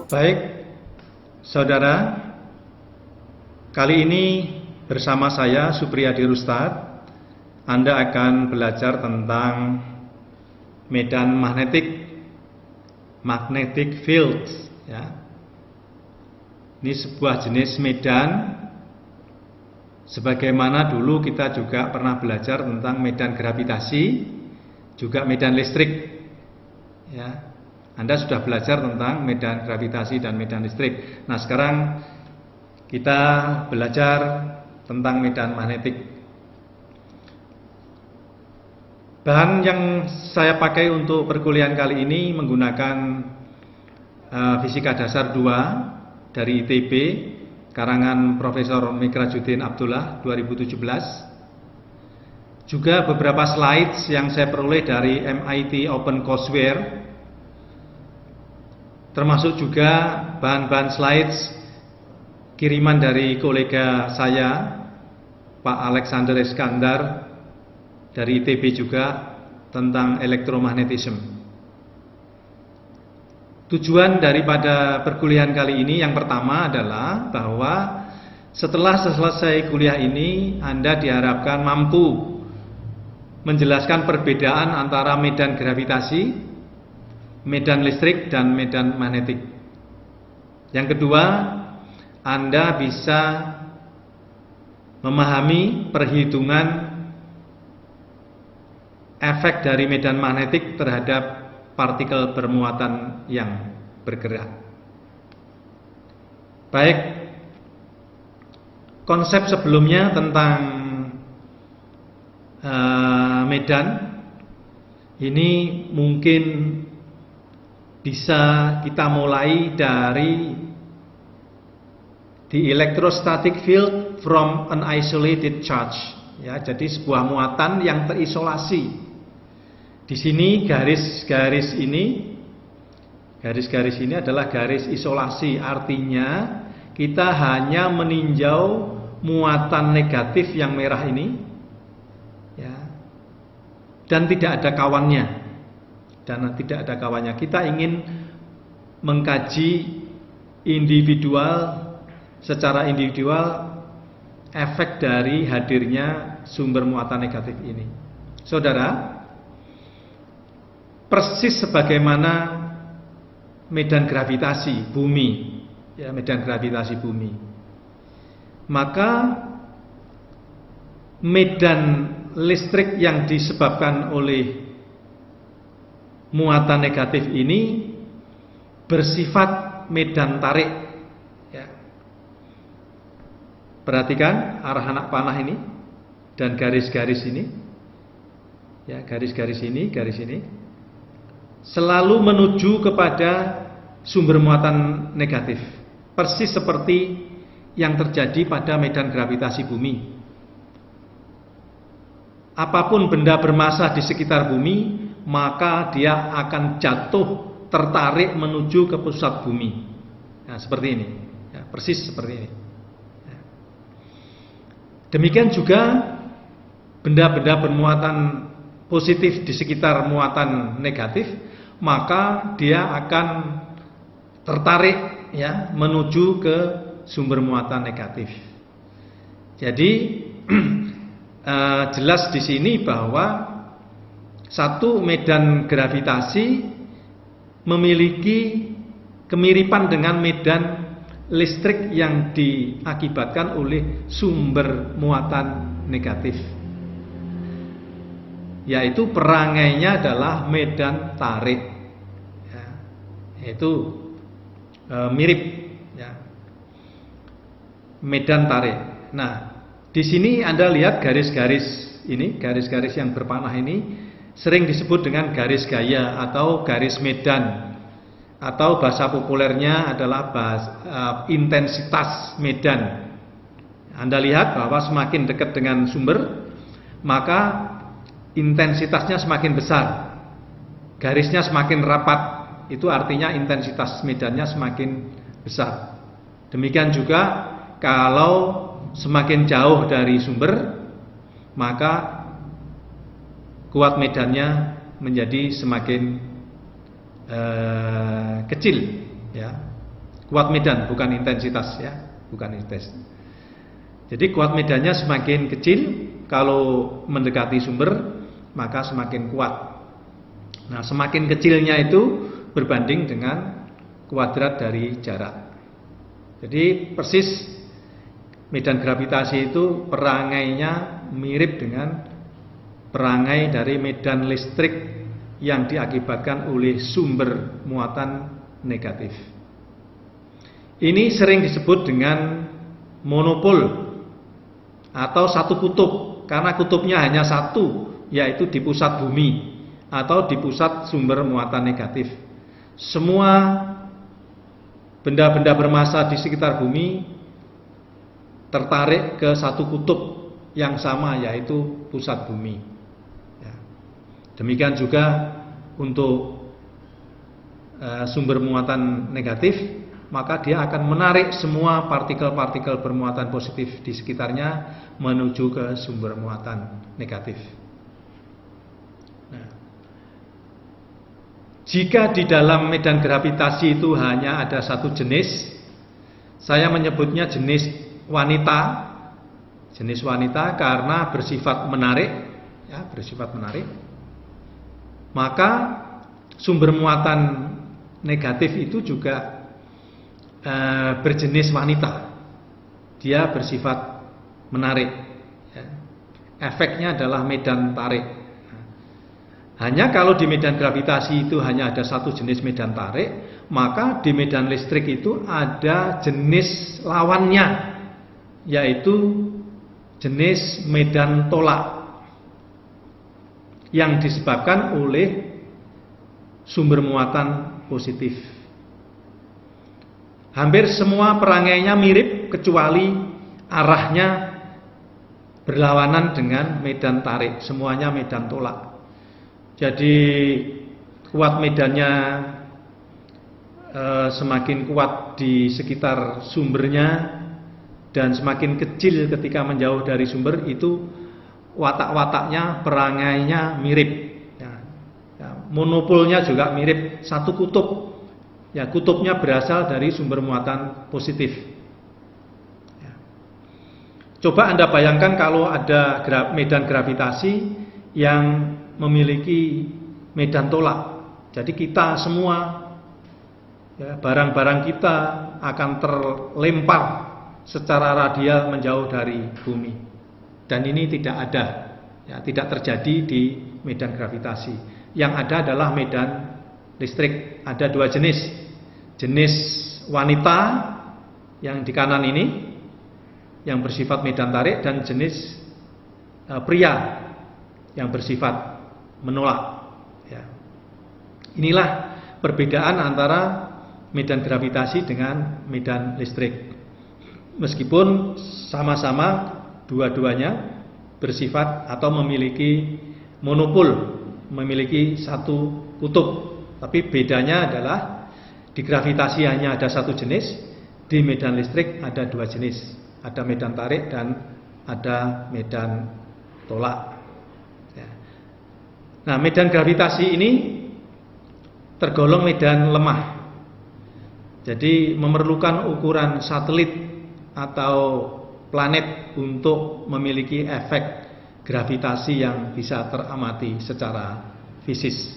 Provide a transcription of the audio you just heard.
Baik, saudara, kali ini bersama saya Supriyadi Rustad, Anda akan belajar tentang medan magnetic field. Ya. Ini sebuah jenis medan, sebagaimana dulu kita juga pernah belajar tentang medan gravitasi, juga medan listrik. Ya. Anda sudah belajar tentang medan gravitasi dan medan listrik. Nah, sekarang kita belajar tentang medan magnetik. Bahan yang saya pakai untuk perkuliahan kali ini menggunakan Fisika Dasar 2 dari ITB, karangan Profesor Mikrajudin Abdullah 2017. Juga beberapa slides yang saya peroleh dari MIT OpenCourseware, termasuk juga bahan-bahan slides kiriman dari kolega saya, Pak Alexander Iskandar dari ITB juga, tentang elektromagnetisme. Tujuan daripada perkuliahan kali ini yang pertama adalah bahwa setelah selesai kuliah ini Anda diharapkan mampu menjelaskan perbedaan antara medan gravitasi, medan listrik, dan medan magnetik. Yang kedua, Anda bisa memahami perhitungan efek dari medan magnetik terhadap partikel bermuatan yang bergerak. Baik, konsep sebelumnya tentang medan ini mungkin bisa kita mulai dari the electrostatic field from an isolated charge. Ya, jadi sebuah muatan yang terisolasi. Di sini garis-garis ini adalah garis isolasi. Artinya kita hanya meninjau muatan negatif yang merah ini, ya, dan tidak ada kawannya. Kita ingin mengkaji secara individual efek dari hadirnya sumber muatan negatif ini. Saudara, persis sebagaimana medan gravitasi bumi, ya, medan gravitasi bumi, maka medan listrik yang disebabkan oleh muatan negatif ini bersifat medan tarik. Ya. Perhatikan arah anak panah ini dan garis-garis ini. Ya, garis-garis ini, garis ini selalu menuju kepada sumber muatan negatif. Persis seperti yang terjadi pada medan gravitasi bumi. Apapun benda bermassa di sekitar bumi, maka dia akan jatuh, tertarik menuju ke pusat bumi. Nah, seperti ini, ya, persis seperti ini. Ya. Demikian juga benda-benda bermuatan positif di sekitar muatan negatif, maka dia akan tertarik, ya, menuju ke sumber muatan negatif. Jadi jelas di sini bahwa satu medan gravitasi memiliki kemiripan dengan medan listrik yang diakibatkan oleh sumber muatan negatif, yaitu perangainya adalah medan tarik, ya, yaitu mirip, ya, medan tarik. Nah, di sini Anda lihat garis-garis ini, garis-garis yang berpanah ini sering disebut dengan garis gaya atau garis medan, atau bahasa populernya adalah intensitas medan. Anda lihat bahwa semakin dekat dengan sumber, maka intensitasnya semakin besar, garisnya semakin rapat, itu artinya intensitas medannya semakin besar. Demikian juga kalau semakin jauh dari sumber, maka kuat medannya menjadi semakin kecil, ya. Kuat medan, bukan intensitas ya, bukan intensitas. Jadi kuat medannya semakin kecil, kalau mendekati sumber maka semakin kuat. Nah, semakin kecilnya itu berbanding dengan kuadrat dari jarak. Jadi persis medan gravitasi itu perangainya mirip dengan perangai dari medan listrik yang diakibatkan oleh sumber muatan negatif. Ini sering disebut dengan monopol atau satu kutub, karena kutubnya hanya satu, yaitu di pusat bumi atau di pusat sumber muatan negatif. Semua benda-benda bermassa di sekitar bumi tertarik ke satu kutub yang sama, yaitu pusat bumi. Ya. Demikian juga untuk sumber muatan negatif, maka dia akan menarik semua partikel-partikel bermuatan positif di sekitarnya menuju ke sumber muatan negatif. Nah, jika di dalam medan gravitasi itu hanya ada satu jenis, saya menyebutnya jenis wanita. Jenis wanita karena bersifat menarik, ya, bersifat menarik. Maka sumber muatan negatif itu juga berjenis wanita, dia bersifat menarik. Efeknya adalah medan tarik. Hanya kalau di medan gravitasi itu hanya ada satu jenis medan tarik, maka di medan listrik itu ada jenis lawannya, yaitu jenis medan tolak yang disebabkan oleh sumber muatan positif. Hampir semua perangainya mirip kecuali arahnya berlawanan dengan medan tarik. Semuanya medan tolak. Jadi kuat medannya semakin kuat di sekitar sumbernya dan semakin kecil ketika menjauh dari sumber, itu watak-wataknya, perangainya mirip. Monopolnya juga mirip, satu kutub. Ya, kutubnya berasal dari sumber muatan positif. Ya. Coba Anda bayangkan kalau ada medan gravitasi yang memiliki medan tolak. Jadi kita semua, ya, barang-barang kita akan terlempar secara radial menjauh dari bumi. Dan ini tidak ada, ya, tidak terjadi di medan gravitasi. Yang ada adalah medan listrik. Ada dua jenis. Jenis wanita yang di kanan ini, yang bersifat medan tarik, dan jenis pria yang bersifat menolak. Ya. Inilah perbedaan antara medan gravitasi dengan medan listrik. Meskipun sama-sama dua-duanya bersifat atau memiliki monopol, memiliki satu kutub. Tapi bedanya adalah di gravitasi hanya ada satu jenis, di medan listrik ada dua jenis. Ada medan tarik dan ada medan tolak. Ya. Nah, medan gravitasi ini tergolong medan lemah. Jadi memerlukan ukuran satelit atau planet untuk memiliki efek gravitasi yang bisa teramati secara fisis.